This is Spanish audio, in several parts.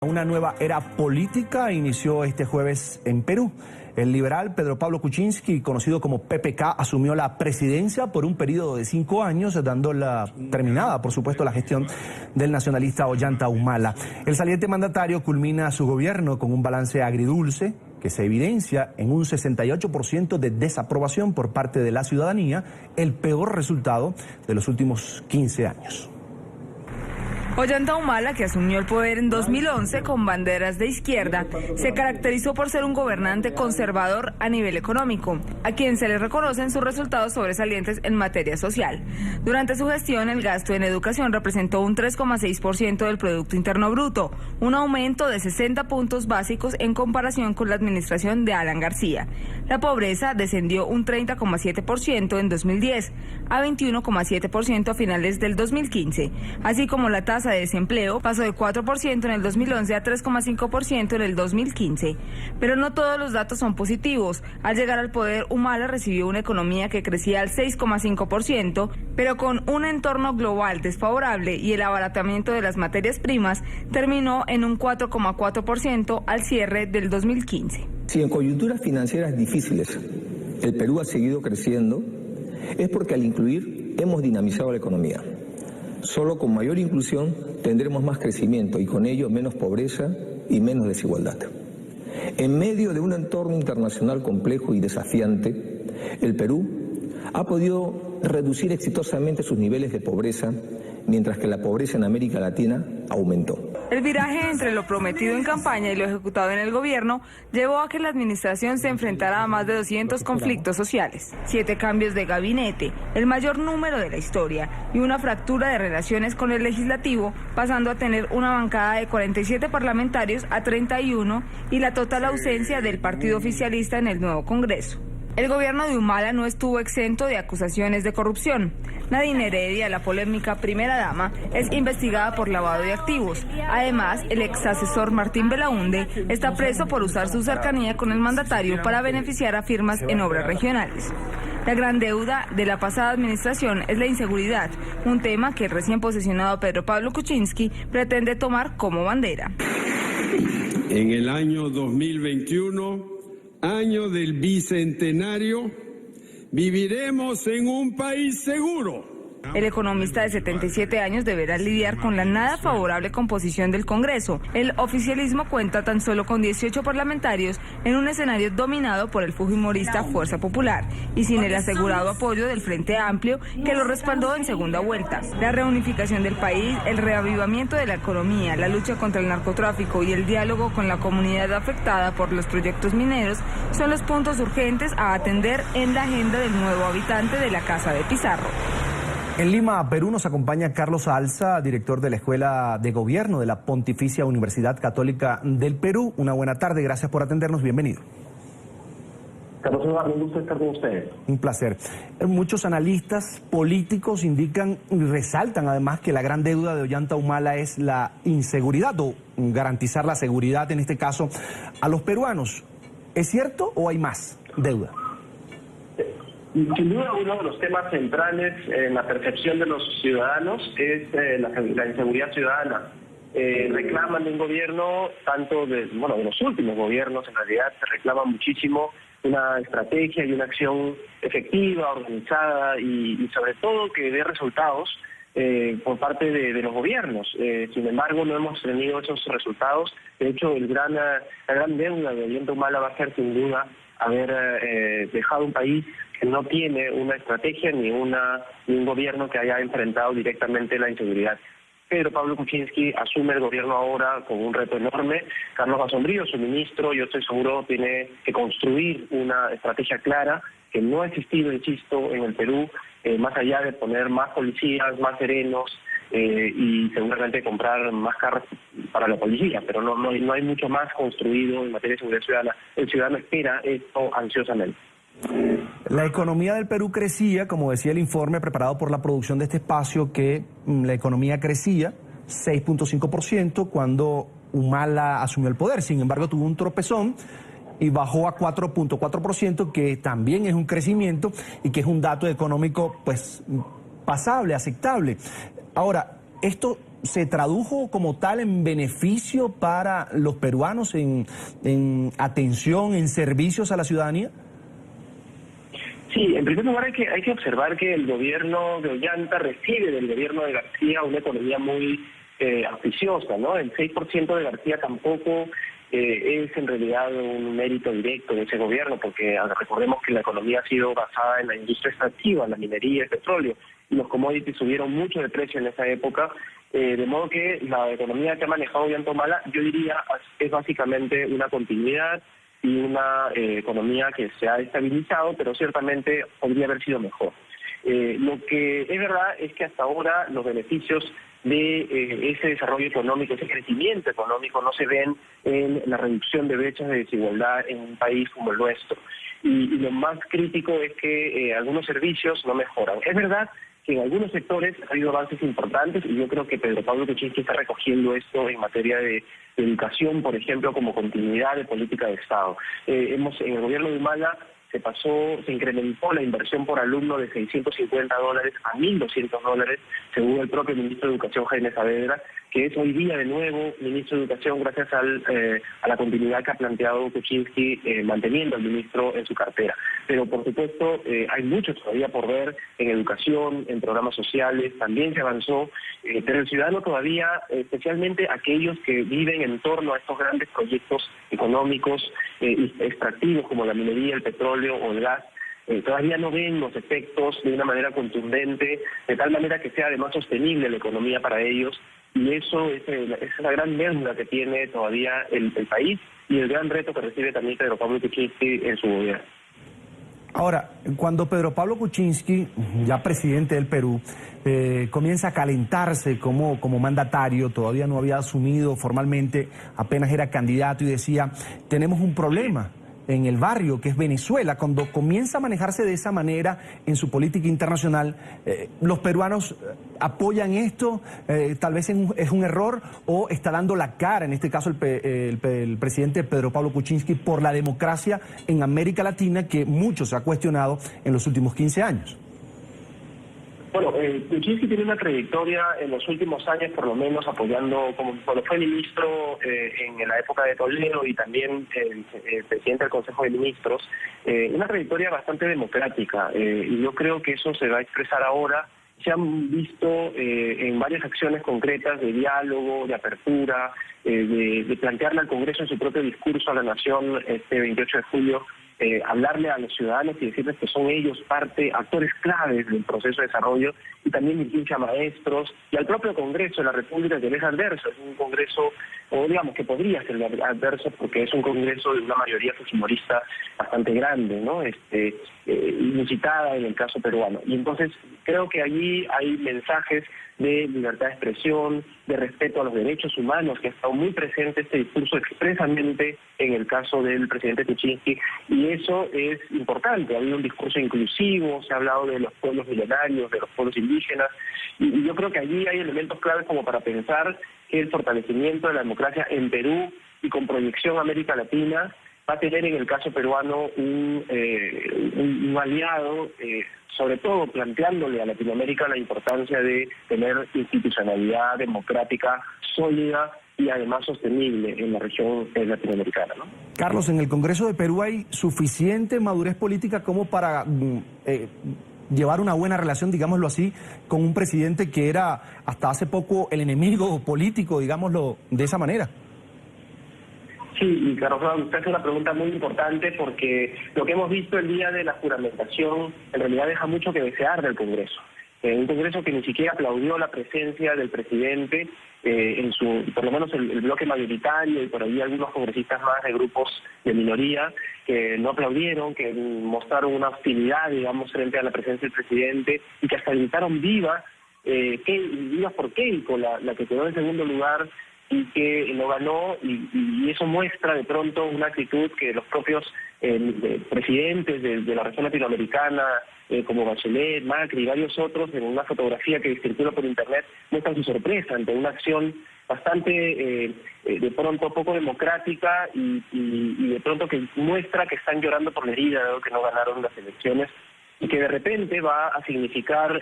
Una nueva era política inició este jueves en Perú. El liberal Pedro Pablo Kuczynski, conocido como PPK, asumió la presidencia por un periodo de 5 años, terminada, por supuesto, la gestión del nacionalista Ollanta Humala. El saliente mandatario culmina su gobierno con un balance agridulce que se evidencia en un 68% de desaprobación por parte de la ciudadanía, el peor resultado de los últimos 15 años. Ollanta Humala, que asumió el poder en 2011 con banderas de izquierda, se caracterizó por ser un gobernante conservador a nivel económico, a quien se le reconocen sus resultados sobresalientes en materia social. Durante su gestión, el gasto en educación representó un 3,6% del Producto Interno Bruto, un aumento de 60 puntos básicos en comparación con la administración de Alan García. La pobreza descendió un 30,7% en 2010 a 21,7% a finales del 2015, así como la tasa de desempleo pasó de 4% en el 2011 a 3,5% en el 2015. Pero no todos los datos son positivos. Al llegar al poder, Humala recibió una economía que crecía al 6,5%, pero con un entorno global desfavorable y el abaratamiento de las materias primas, terminó en un 4,4% al cierre del 2015. Si en coyunturas financieras difíciles el Perú ha seguido creciendo, es porque al incluir hemos dinamizado la economía. Solo con mayor inclusión tendremos más crecimiento y con ello menos pobreza y menos desigualdad. En medio de un entorno internacional complejo y desafiante, el Perú ha podido reducir exitosamente sus niveles de pobreza, mientras que la pobreza en América Latina aumentó. El viraje entre lo prometido en campaña y lo ejecutado en el gobierno llevó a que la administración se enfrentara a más de 200 conflictos sociales, 7 cambios de gabinete, el mayor número de la historia, y una fractura de relaciones con el legislativo, pasando a tener una bancada de 47 parlamentarios a 31 y la total ausencia del partido oficialista en el nuevo Congreso. El gobierno de Humala no estuvo exento de acusaciones de corrupción. Nadine Heredia, la polémica primera dama, es investigada por lavado de activos. Además, el ex asesor Martín Belaunde está preso por usar su cercanía con el mandatario para beneficiar a firmas en obras regionales. La gran deuda de la pasada administración es la inseguridad, un tema que el recién posesionado Pedro Pablo Kuczynski pretende tomar como bandera. En el año 2021... año del bicentenario, viviremos en un país seguro. El economista de 77 años deberá lidiar con la nada favorable composición del Congreso. El oficialismo cuenta tan solo con 18 parlamentarios en un escenario dominado por el fujimorista Fuerza Popular y sin el asegurado apoyo del Frente Amplio, que lo respaldó en segunda vuelta. La reunificación del país, el reavivamiento de la economía, la lucha contra el narcotráfico y el diálogo con la comunidad afectada por los proyectos mineros son los puntos urgentes a atender en la agenda del nuevo habitante de la Casa de Pizarro. En Lima, Perú, nos acompaña Carlos Alza, director de la Escuela de Gobierno de la Pontificia Universidad Católica del Perú. Una buena tarde, gracias por atendernos, bienvenido. Carlos Eduardo, un gusto estar con ustedes. Un placer. Muchos analistas políticos indican y resaltan además que la gran deuda de Ollanta Humala es la inseguridad o garantizar la seguridad, en este caso, a los peruanos. ¿Es cierto o hay más deuda? Sin duda, uno de los temas centrales en la percepción de los ciudadanos es la inseguridad ciudadana. Reclaman de un gobierno, tanto de los últimos gobiernos, en realidad se reclama muchísimo una estrategia y una acción efectiva, organizada y sobre todo que dé resultados por parte de los gobiernos. Sin embargo, no hemos tenido esos resultados. De hecho, la gran deuda de Ollanta Humala va a ser sin duda haber dejado un país que no tiene una estrategia ni un gobierno que haya enfrentado directamente la inseguridad. Pedro Pablo Kuczynski asume el gobierno ahora con un reto enorme. Carlos Basombrío, su ministro, yo estoy seguro, tiene que construir una estrategia clara que no ha existido, insisto, en el Perú, más allá de poner más policías, más serenos y seguramente comprar más carros para la policía, pero no hay mucho más construido en materia de seguridad ciudadana. El ciudadano espera esto ansiosamente. La economía del Perú crecía, como decía el informe preparado por la producción de este espacio, que la economía crecía 6,5% cuando Humala asumió el poder. Sin embargo, tuvo un tropezón y bajó a 4,4%, que también es un crecimiento y que es un dato económico pues pasable, aceptable. Ahora, esto se tradujo como tal en beneficio para los peruanos, en atención, en servicios a la ciudadanía? Sí, en primer lugar hay que observar que el gobierno de Ollanta recibe del gobierno de García una economía muy auspiciosa, ¿no? El 6% de García tampoco es en realidad un mérito directo de ese gobierno, porque recordemos que la economía ha sido basada en la industria extractiva, la minería, el petróleo, y los commodities subieron mucho de precio en esa época, de modo que la economía que ha manejado Ollanta Humala, yo diría, es básicamente una continuidad y una economía que se ha estabilizado, pero ciertamente podría haber sido mejor. Lo que es verdad es que hasta ahora los beneficios de ese desarrollo económico, ese crecimiento económico, no se ven en la reducción de brechas de desigualdad en un país como el nuestro. Y lo más crítico es que algunos servicios no mejoran. Es verdad que en algunos sectores ha habido avances importantes, y yo creo que Pedro Pablo Kuczynski está recogiendo esto en materia de educación, por ejemplo, como continuidad de política de Estado. En el gobierno de Humala se incrementó la inversión por alumno de $650 a $1.200, según el propio ministro de Educación, Jaime Saavedra, que es hoy día de nuevo ministro de Educación gracias a la continuidad que ha planteado Kuczynski, manteniendo al ministro en su cartera. Pero por supuesto hay mucho todavía por ver en educación, en programas sociales, también se avanzó, pero el ciudadano todavía, especialmente aquellos que viven en torno a estos grandes proyectos económicos extractivos como la minería, el petróleo o el gas, todavía no ven los efectos de una manera contundente, de tal manera que sea además sostenible la economía para ellos, y eso es la gran deuda que tiene todavía el país y el gran reto que recibe también Pedro Pablo Kuczynski en su gobierno. Ahora, cuando Pedro Pablo Kuczynski, ya presidente del Perú, comienza a calentarse como mandatario, todavía no había asumido formalmente, apenas era candidato y decía, tenemos un problema en el barrio, que es Venezuela. Cuando comienza a manejarse de esa manera en su política internacional, ¿los peruanos apoyan esto? ¿Tal vez es un error o está dando la cara, en este caso el presidente Pedro Pablo Kuczynski, por la democracia en América Latina, que mucho se ha cuestionado en los últimos 15 años? Bueno, Kuczynski tiene una trayectoria en los últimos años, por lo menos apoyando, como cuando fue ministro en la época de Toledo y también presidente del Consejo de Ministros, una trayectoria bastante democrática, y yo creo que eso se va a expresar ahora. Se han visto en varias acciones concretas de diálogo, de apertura, de plantearle al Congreso en su propio discurso a la Nación este 28 de julio, hablarle a los ciudadanos y decirles que son ellos actores claves del proceso de desarrollo, y también dirigirse a maestros y al propio Congreso de la República, que es adverso, es un Congreso, o digamos que podría ser adverso porque es un Congreso de una mayoría fujimorista bastante grande, ¿no? Inusitada en el caso peruano. Y entonces creo que allí hay mensajes de libertad de expresión, de respeto a los derechos humanos, que ha estado muy presente este discurso expresamente en el caso del presidente Kuczynski, y eso es importante. Ha habido un discurso inclusivo, se ha hablado de los pueblos milenarios, de los pueblos indígenas, y yo creo que allí hay elementos claves como para pensar que el fortalecimiento de la democracia en Perú y con proyección a América Latina va a tener en el caso peruano un aliado, sobre todo planteándole a Latinoamérica la importancia de tener institucionalidad democrática sólida y además sostenible en la región latinoamericana, ¿no? Carlos, ¿en el Congreso de Perú hay suficiente madurez política como para llevar una buena relación, digámoslo así, con un presidente que era hasta hace poco el enemigo político, digámoslo de esa manera? Sí, y Carlos, usted hace una pregunta muy importante porque lo que hemos visto el día de la juramentación en realidad deja mucho que desear del Congreso. Un Congreso que ni siquiera aplaudió la presencia del presidente, por lo menos el bloque mayoritario y por ahí algunos congresistas más de grupos de minoría que no aplaudieron, que mostraron una hostilidad, digamos, frente a la presencia del presidente y que hasta gritaron viva por Keiko, la que quedó en segundo lugar y que no ganó, y eso muestra de pronto una actitud que los propios presidentes de la región latinoamericana, como Bachelet, Macri y varios otros, en una fotografía que circula por internet, muestran su sorpresa ante una acción bastante, de pronto, poco democrática y de pronto que muestra que están llorando por la herida, dado que no ganaron las elecciones, y que de repente va a significar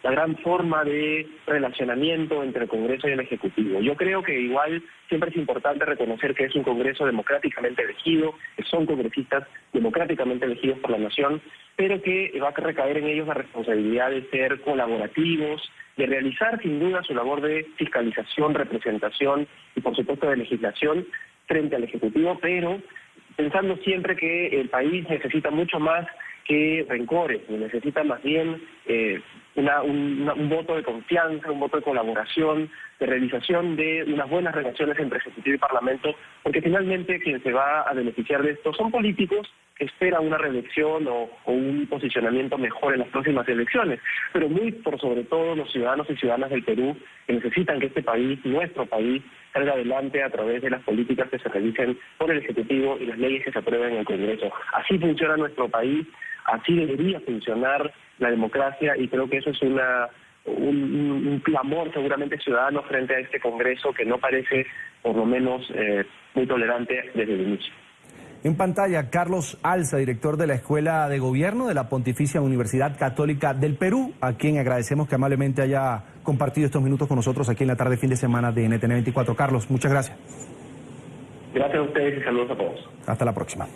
la gran forma de relacionamiento entre el Congreso y el Ejecutivo. Yo creo que igual siempre es importante reconocer que es un Congreso democráticamente elegido, que son congresistas democráticamente elegidos por la nación, pero que va a recaer en ellos la responsabilidad de ser colaborativos, de realizar sin duda su labor de fiscalización, representación y por supuesto de legislación frente al Ejecutivo, pero pensando siempre que el país necesita mucho más que rencores, necesita más bien un voto de confianza, un voto de colaboración, de realización de unas buenas relaciones entre Ejecutivo y Parlamento, porque finalmente quien se va a beneficiar de esto son políticos que esperan una reelección o un posicionamiento mejor en las próximas elecciones, pero muy por sobre todo los ciudadanos y ciudadanas del Perú que necesitan que este país, nuestro país, salga adelante a través de las políticas que se realicen por el Ejecutivo y las leyes que se aprueben en el Congreso. Así funciona nuestro país, así debería funcionar la democracia y creo que eso es un clamor seguramente ciudadano frente a este Congreso que no parece, por lo menos, muy tolerante desde el inicio. En pantalla, Carlos Alza, director de la Escuela de Gobierno de la Pontificia Universidad Católica del Perú, a quien agradecemos que amablemente haya compartido estos minutos con nosotros aquí en la tarde fin de semana de NTN 24. Carlos, muchas gracias. Gracias a ustedes y saludos a todos. Hasta la próxima.